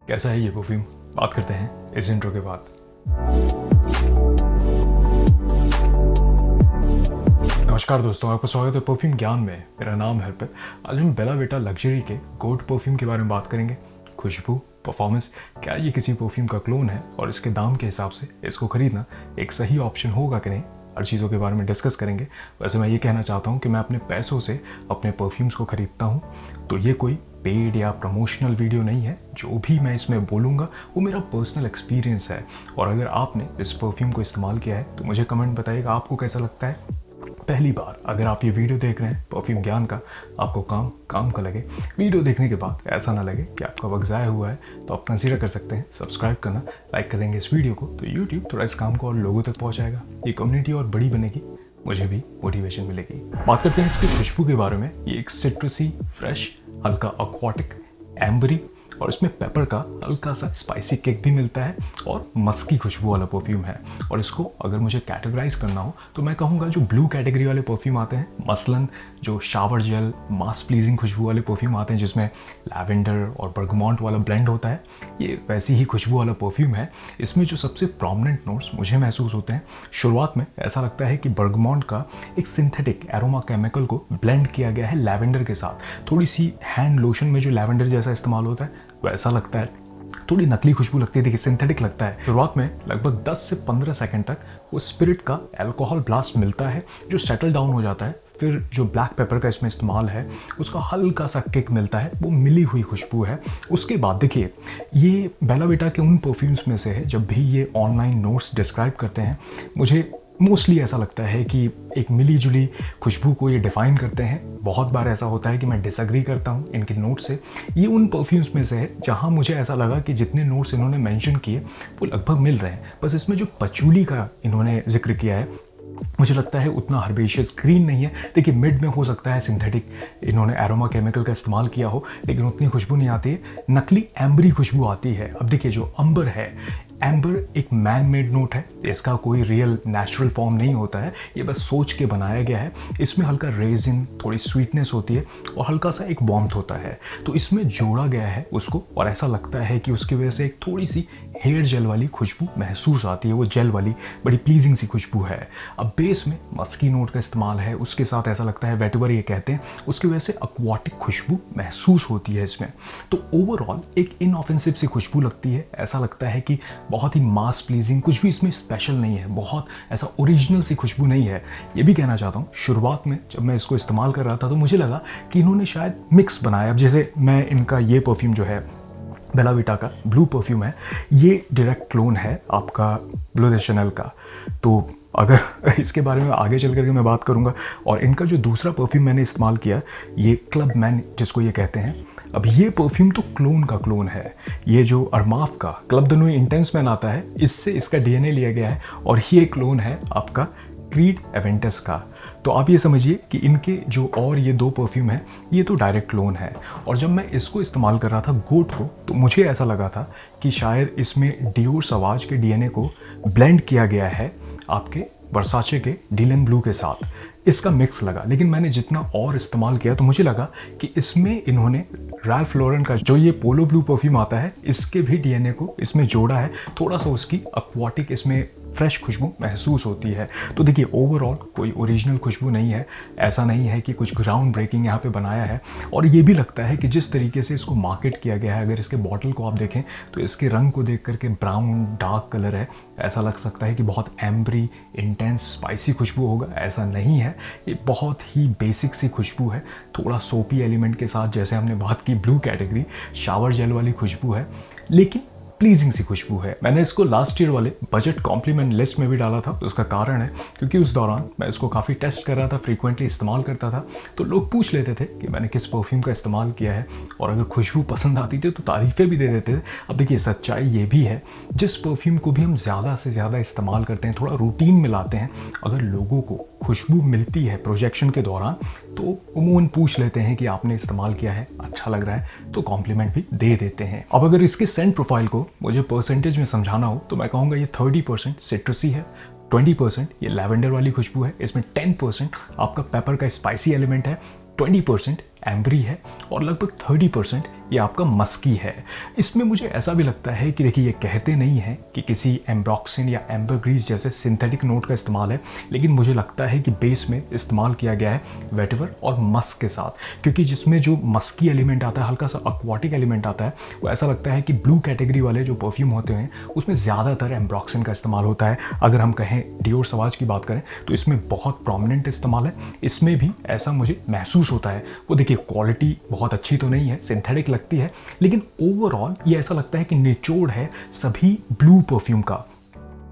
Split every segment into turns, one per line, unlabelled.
कैसा है ये परफ्यूम, बात करते हैं इस इंट्रो के बाद। नमस्कार दोस्तों, आपका स्वागत है परफ्यूम ज्ञान में। मेरा नाम है अर्पित। आज हम बेला विटा लग्जरी के गोट परफ्यूम के बारे में बात करेंगे। खुशबू, परफॉर्मेंस, क्या ये किसी परफ्यूम का क्लोन है और इसके दाम के हिसाब से इसको खरीदना एक सही ऑप्शन होगा कि नहीं, हर चीज़ों के बारे में डिस्कस करेंगे। वैसे मैं ये कहना चाहता हूँ कि मैं अपने पैसों से अपने परफ्यूम्स को खरीदता हूँ, तो ये कोई पेड या प्रमोशनल वीडियो नहीं है। जो भी मैं इसमें बोलूँगा वो मेरा पर्सनल एक्सपीरियंस है। और अगर आपने इस परफ्यूम को इस्तेमाल किया है तो मुझे कमेंट बताइएगा आपको कैसा लगता है। पहली बार अगर आप ये वीडियो देख रहे हैं परफ्यूम ज्ञान का, आपको काम का लगे, वीडियो देखने के बाद ऐसा ना लगे कि आपका वक्त ज़ाया हुआ है, तो आप कंसीडर कर सकते हैं सब्सक्राइब करना। लाइक कर देंगे इस वीडियो को तो यूट्यूब थोड़ा इस काम को और लोगों तक पहुंचाएगा, ये कम्युनिटी और बड़ी बनेगी, मुझे भी मोटिवेशन मिलेगी। बात करते हैं इसकी खुशबू के बारे में। ये एक सिट्रसी, फ्रेश, हल्का एक्वाटिक, एम्बरी और इसमें पेपर का हल्का सा स्पाइसी किक भी मिलता है और मस्की खुशबू वाला परफ्यूम है। और इसको अगर मुझे कैटेगराइज करना हो तो मैं कहूँगा जो ब्लू कैटेगरी वाले परफ्यूम आते हैं, मसलन जो शावर जेल मास प्लीजिंग खुशबू वाले परफ्यूम आते हैं जिसमें लैवेंडर और बर्गमॉन्ट वाला ब्लेंड होता है, ये वैसी ही खुशबू वाला परफ्यूम है। इसमें जो सबसे प्रोमिनेंट नोट्स मुझे महसूस होते हैं, शुरुआत में ऐसा लगता है कि बर्गमॉन्ट का एक सिंथेटिक एरोमा केमिकल को ब्लेंड किया गया है लैवेंडर के साथ। थोड़ी सी हैंड लोशन में जो लैवेंडर जैसा इस्तेमाल होता है वैसा लगता है, थोड़ी नकली खुशबू लगती है, देखिए सिंथेटिक लगता है। शुरुआत में लगभग 10 से 15 सेकंड तक वो स्पिरिट का अल्कोहल ब्लास्ट मिलता है जो सेटल डाउन हो जाता है। फिर जो ब्लैक पेपर का इसमें इस्तेमाल है उसका हल्का सा किक मिलता है, वो मिली हुई खुशबू है। उसके बाद देखिए ये बेला विटा के उन परफ्यूम्स में से है, जब भी ये ऑनलाइन नोट्स डिस्क्राइब करते हैं मुझे मोस्टली ऐसा लगता है कि एक मिली जुली खुशबू को ये डिफ़ाइन करते हैं। बहुत बार ऐसा होता है कि मैं डिसएग्री करता हूँ इनके नोट से। ये उन परफ्यूम्स में से है जहाँ मुझे ऐसा लगा कि जितने नोट्स इन्होंने मेंशन किए वो लगभग मिल रहे हैं, बस इसमें जो पचूली का इन्होंने जिक्र किया है मुझे लगता है उतना हर्बेशियस ग्रीन नहीं है। देखिए मिड में हो सकता है सिंथेटिक इन्होंने एरोमा केमिकल का इस्तेमाल किया हो, लेकिन उतनी खुशबू नहीं आती है, नकली एम्बरी खुशबू आती है। अब देखिए जो अंबर है, एम्बर एक मैन मेड नोट है, इसका कोई रियल नेचुरल फॉर्म नहीं होता है, ये बस सोच के बनाया गया है। इसमें हल्का रेजिन, थोड़ी स्वीटनेस होती है और हल्का सा एक वार्मथ होता है, तो इसमें जोड़ा गया है उसको। और ऐसा लगता है कि उसकी वजह से एक थोड़ी सी हेयर जेल वाली खुशबू महसूस आती है, वो जेल वाली बड़ी प्लीजिंग सी खुशबू है। अब बेस में मस्की नोट का इस्तेमाल है, उसके साथ ऐसा लगता है वेटिवर ये कहते हैं, उसकी वजह से एक्वाटिक खुशबू महसूस होती है इसमें। तो ओवरऑल एक इनऑफेंसिव सी खुशबू लगती है, ऐसा लगता है कि बहुत ही मास प्लीजिंग, कुछ भी इसमें स्पेशल नहीं है, बहुत ऐसा ओरिजिनल सी खुशबू नहीं है। ये भी कहना चाहता हूँ शुरुआत में जब मैं इसको इस्तेमाल कर रहा था तो मुझे लगा कि इन्होंने शायद मिक्स बनाया। अब जैसे मैं इनका ये परफ्यूम जो है बेला विटा का ब्लू परफ्यूम है, ये डायरेक्ट क्लोन है आपका ब्लू द शैनेल का। तो अगर इसके बारे में आगे चल करके मैं बात करूँगा। और इनका जो दूसरा परफ्यूम मैंने इस्तेमाल किया, ये क्लब मैन जिसको ये कहते हैं, अब ये परफ्यूम तो क्लोन का क्लोन है। ये जो अरमाफ का club the new intense man आता है, इससे इसका डीएनए लिया गया है और ये क्लोन है आपका क्रीड एवेंटस का। तो आप ये समझिए कि इनके जो और ये दो परफ्यूम है ये तो डायरेक्ट क्लोन है। और जब मैं इसको इस्तेमाल कर रहा था गोट को, तो मुझे ऐसा लगा था कि शायद इसमें डियोर सवाज के डीएनए को ब्लेंड किया गया है आपके वर्साचे के डीलन ब्लू के साथ, इसका मिक्स लगा। लेकिन मैंने जितना और इस्तेमाल किया तो मुझे लगा कि इसमें इन्होंने रैल्फ लॉरेन का जो ये पोलो ब्लू परफ्यूम आता है इसके भी डीएनए को इसमें जोड़ा है, थोड़ा सा उसकी एक्वाटिक इसमें फ्रेश खुशबू महसूस होती है। तो देखिए ओवरऑल कोई ओरिजिनल खुशबू नहीं है, ऐसा नहीं है कि कुछ ग्राउंड ब्रेकिंग यहाँ पे बनाया है। और ये भी लगता है कि जिस तरीके से इसको मार्केट किया गया है, अगर इसके बॉटल को आप देखें तो इसके रंग को देख करके ब्राउन डार्क कलर है, ऐसा लग सकता है कि बहुत एम्बरी इंटेंस स्पाइसी खुशबू होगा, ऐसा नहीं है। ये बहुत ही बेसिक सी खुशबू है, थोड़ा सोपी एलिमेंट के साथ, जैसे हमने बात की ब्लू कैटेगरी शावर जेल वाली खुशबू है, लेकिन प्लीजिंग सी खुशबू है। मैंने इसको लास्ट ईयर वाले बजट कॉम्प्लीमेंट लिस्ट में भी डाला था। उसका कारण है क्योंकि उस दौरान मैं इसको काफ़ी टेस्ट कर रहा था, फ्रीक्वेंटली इस्तेमाल करता था, तो लोग पूछ लेते थे कि मैंने किस परफ्यूम का इस्तेमाल किया है, और अगर खुशबू पसंद आती थी तो तारीफ़ें भी दे देते थे। अब देखिए सच्चाई ये भी है, जिस परफ्यूम को भी हम ज़्यादा से ज़्यादा इस्तेमाल करते हैं, थोड़ा रूटीन में लाते हैं, अगर लोगों को खुशबू मिलती है प्रोजेक्शन के दौरान तो उमूमन पूछ लेते हैं कि आपने इस्तेमाल किया है, अच्छा लग रहा है, तो कॉम्प्लीमेंट भी दे देते हैं। अब अगर इसके सेंट प्रोफाइल को मुझे परसेंटेज में समझाना हो तो मैं कहूँगा ये 30% सिट्रसी है, 20% ये लैवेंडर वाली खुशबू है, इसमें 10% आपका पेपर का स्पाइसी एलिमेंट है, 20% एम्बरी है और लगभग 30% ये आपका मस्की है। इसमें मुझे ऐसा भी लगता है कि देखिए, ये कहते नहीं हैं कि किसी एम्ब्रॉक्सिन या एम्बरग्रीस जैसे सिंथेटिक नोट का इस्तेमाल है, लेकिन मुझे लगता है कि बेस में इस्तेमाल किया गया है वेटिवर और मस्क के साथ, क्योंकि जिसमें जो मस्की एलिमेंट आता है, हल्का सा एक्वाटिक एलिमेंट आता है, वो ऐसा लगता है कि ब्लू कैटेगरी वाले जो परफ्यूम होते हैं उसमें ज़्यादातर एम्ब्रॉक्सिन का इस्तेमाल होता है। अगर हम कहें डियोर सवाज की बात करें तो इसमें बहुत प्रोमिनेंट इस्तेमाल है। इसमें भी ऐसा मुझे महसूस होता है। वो देखिए, क्वालिटी बहुत अच्छी तो नहीं है, सिंथेटिक लगती है, लेकिन ओवरऑल ये ऐसा लगता है कि निचोड़ है सभी ब्लू परफ्यूम का।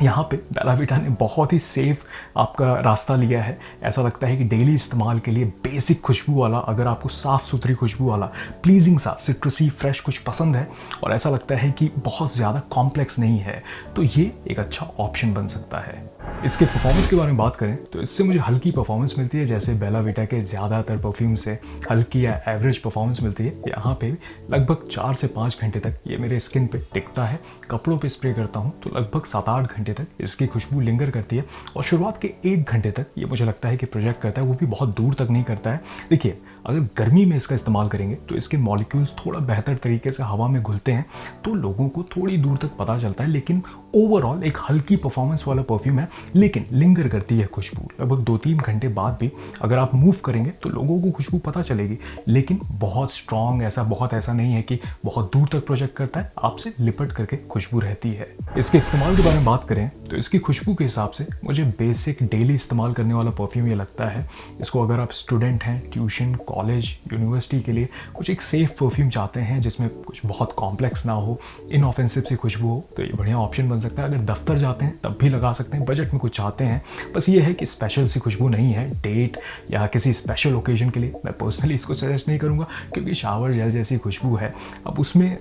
यहाँ पे बेला विटा ने बहुत ही सेफ आपका रास्ता लिया है। ऐसा लगता है कि डेली इस्तेमाल के लिए बेसिक खुशबू वाला, अगर आपको साफ़ सुथरी खुशबू वाला प्लीजिंग सा सिट्रसी फ्रेश कुछ पसंद है और ऐसा लगता है कि बहुत ज़्यादा कॉम्प्लेक्स नहीं है, तो ये एक अच्छा ऑप्शन बन सकता है। इसके परफॉर्मेंस के बारे में बात करें तो इससे मुझे हल्की परफॉर्मेंस मिलती है, जैसे बेला विटा के ज़्यादातर परफ्यूम से हल्की या एवरेज परफॉर्मेंस मिलती है। यहाँ पे लगभग 4 से 5 घंटे तक ये मेरे स्किन पे टिकता है। कपड़ों पे स्प्रे करता हूँ तो लगभग 7-8 घंटे तक इसकी खुशबू लिंगर करती है, और शुरुआत के 1 घंटे तक ये मुझे लगता है कि प्रोजेक्ट करता है, वो भी बहुत दूर तक नहीं करता है। देखिए, अगर गर्मी में इसका इस्तेमाल करेंगे तो इसके मॉलिक्यूल्स थोड़ा बेहतर तरीके से हवा में घुलते हैं, तो लोगों को थोड़ी दूर तक पता चलता है, लेकिन ओवरऑल एक हल्की परफॉर्मेंस वाला परफ्यूम है, लेकिन लिंगर करती है खुशबू। लगभग 2-3 घंटे बाद भी अगर आप मूव करेंगे तो लोगों को खुशबू पता चलेगी, लेकिन बहुत स्ट्रॉन्ग ऐसा नहीं है कि बहुत दूर तक प्रोजेक्ट करता है, आपसे लिपट करके खुशबू रहती है। इसके इस्तेमाल के बारे में बात करें तो इसकी खुशबू के हिसाब से मुझे बेसिक डेली इस्तेमाल करने वाला परफ्यूम ये लगता है। इसको अगर आप स्टूडेंट हैं, ट्यूशन, कॉलेज, यूनिवर्सिटी के लिए कुछ एक सेफ परफ्यूम चाहते हैं जिसमें कुछ बहुत कॉम्प्लेक्स ना हो, इनऑफेंसिव सी खुशबू हो, तो ये बढ़िया ऑप्शन बन सकता है। अगर दफ्तर जाते हैं तब भी लगा सकते हैं, बजट में कुछ चाहते हैं, बस ये है कि स्पेशल सी खुशबू नहीं है, डेट या किसी स्पेशल ओकेजन के लिए मैं पर्सनली इसको सजेस्ट नहीं करूँगा, क्योंकि शावर जेल जैसी खुशबू है। अब उसमें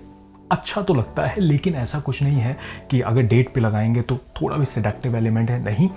अच्छा तो लगता है, लेकिन ऐसा कुछ नहीं है कि अगर डेट पे लगाएंगे तो थोड़ा भी सेडक्टिव एलिमेंट है, नहीं,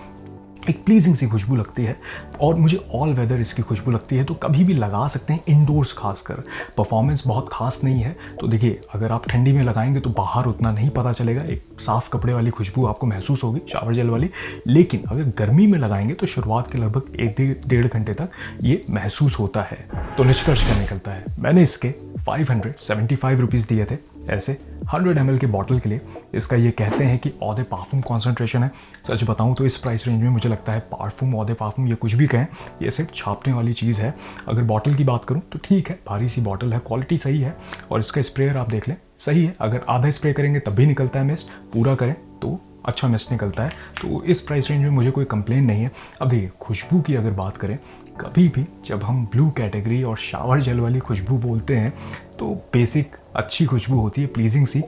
एक प्लीजिंग सी खुशबू लगती है। और मुझे ऑल वेदर इसकी खुशबू लगती है, तो कभी भी लगा सकते हैं, इंडोर्स खासकर। परफॉर्मेंस बहुत खास नहीं है, तो देखिए, अगर आप ठंडी में लगाएंगे तो बाहर उतना नहीं पता चलेगा, एक साफ़ कपड़े वाली खुशबू आपको महसूस होगी, शावर जेल वाली। लेकिन अगर गर्मी में लगाएंगे तो शुरुआत के लगभग 1-1.5 घंटे तक ये महसूस होता है। तो निष्कर्ष क्या निकलता है, मैंने इसके 575 रुपीज़ दिए थे ऐसे 100 ml के बॉटल के लिए। इसका ये कहते हैं कि ऑ दे पार्फूम कॉन्सेंट्रेशन है। सच बताऊं तो इस प्राइस रेंज में मुझे लगता है पार्फूम, ऑ दे पार्फूम, ये कुछ भी कहें, ये सिर्फ छापने वाली चीज़ है। अगर बॉटल की बात करूं तो ठीक है, भारी सी बॉटल है, क्वालिटी सही है, और इसका स्प्रेयर आप देख लें, सही है। अगर आधा स्प्रे करेंगे तब भी निकलता है मिस्ट, पूरा करें तो अच्छा मिस्ट निकलता है। तो इस प्राइस रेंज में मुझे कोई कंप्लेन नहीं है। अब देखिए, खुशबू की अगर बात करें, कभी भी जब हम ब्लू कैटेगरी और शावर जेल वाली खुशबू बोलते हैं तो बेसिक अच्छी खुशबू होती है, प्लीजिंग सी,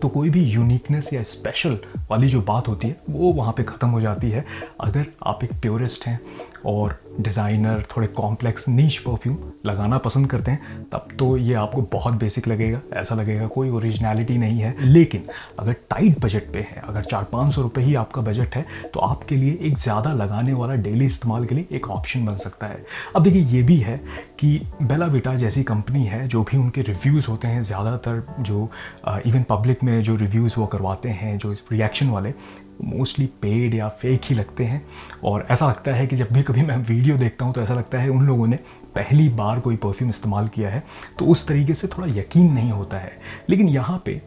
तो कोई भी यूनिकनेस या स्पेशल वाली जो बात होती है वो वहाँ पे ख़त्म हो जाती है। अगर आप एक प्योरिस्ट हैं और डिज़ाइनर, थोड़े कॉम्प्लेक्स नीश परफ्यूम लगाना पसंद करते हैं, तब तो ये आपको बहुत बेसिक लगेगा, ऐसा लगेगा कोई ओरिजिनलिटी नहीं है। लेकिन अगर टाइट बजट पे है, अगर 400-500 रुपये ही आपका बजट है, तो आपके लिए एक ज़्यादा लगाने वाला डेली इस्तेमाल के लिए एक ऑप्शन बन सकता है। अब देखिए, ये भी है कि बेला विटा जैसी कंपनी है, जो भी उनके रिव्यूज़ होते हैं, ज़्यादातर जो इवन पब्लिक में जो रिव्यूज़ वो करवाते हैं, जो रिएक्शन वाले, मोस्टली पेड या फेक ही लगते हैं। और ऐसा लगता है कि जब भी कभी मैं वीडियो देखता हूँ तो ऐसा लगता है उन लोगों ने पहली बार कोई परफ्यूम इस्तेमाल किया है, तो उस तरीके से थोड़ा यकीन नहीं होता है। लेकिन यहाँ पे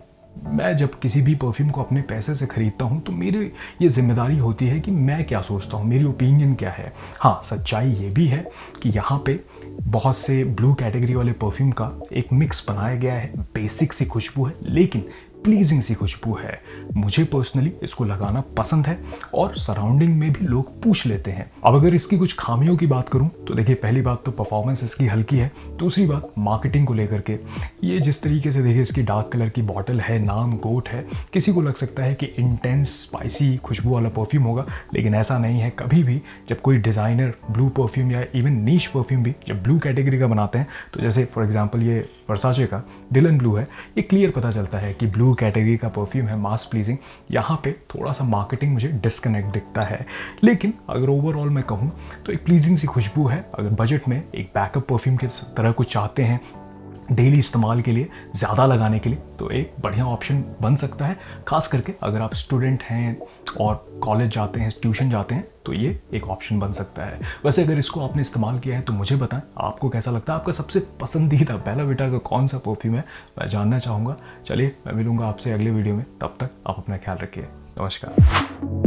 मैं जब किसी भी परफ्यूम को अपने पैसे से ख़रीदता हूँ तो मेरी ये जिम्मेदारी होती है कि मैं क्या सोचता हूँ, मेरी ओपिनियन क्या है। हाँ, सच्चाई ये भी है कि यहाँ पे बहुत से ब्लू कैटेगरी वाले परफ्यूम का एक मिक्स बनाया गया है, बेसिक सी खुशबू है, लेकिन प्लीजिंग सी खुशबू है। मुझे पर्सनली इसको लगाना पसंद है, और सराउंडिंग में भी लोग पूछ लेते हैं। अब अगर इसकी कुछ खामियों की बात करूं तो देखिए, पहली बात तो परफॉर्मेंस इसकी हल्की है, दूसरी बात मार्केटिंग को लेकर के, ये जिस तरीके से देखिए इसकी डार्क कलर की बॉटल है, नाम गोट है, किसी को लग सकता है कि इंटेंस स्पाइसी खुशबू वाला परफ्यूम होगा, लेकिन ऐसा नहीं है। कभी भी जब कोई डिज़ाइनर ब्लू परफ्यूम या इवन नीश परफ्यूम भी जब ब्लू कैटेगरी का बनाते हैं, तो जैसे फॉर एग्जाम्पल ये वर्साचे का डिलन ब्लू है, ये क्लियर पता चलता है कि ब्लू कैटेगरी का परफ्यूम है, मास प्लीजिंग। यहाँ पे थोड़ा सा मार्केटिंग मुझे डिस्कनेक्ट दिखता है। लेकिन अगर ओवरऑल मैं कहूँ तो एक प्लीजिंग सी खुशबू है। अगर बजट में एक बैकअप परफ्यूम की तरह कुछ चाहते हैं, डेली इस्तेमाल के लिए, ज़्यादा लगाने के लिए तो एक बढ़िया ऑप्शन बन सकता है। खास करके अगर आप स्टूडेंट हैं और कॉलेज जाते हैं, ट्यूशन जाते हैं, तो ये एक ऑप्शन बन सकता है। वैसे अगर इसको आपने इस्तेमाल किया है तो मुझे बताएं आपको कैसा लगता है, आपका सबसे पसंदीदा बेला विटा का कौन सा परफ्यूम है, मैं जानना चाहूँगा। चलिए मैं मिलूँगा आपसे अगले वीडियो में, तब तक आप अपना ख्याल रखिए। नमस्कार।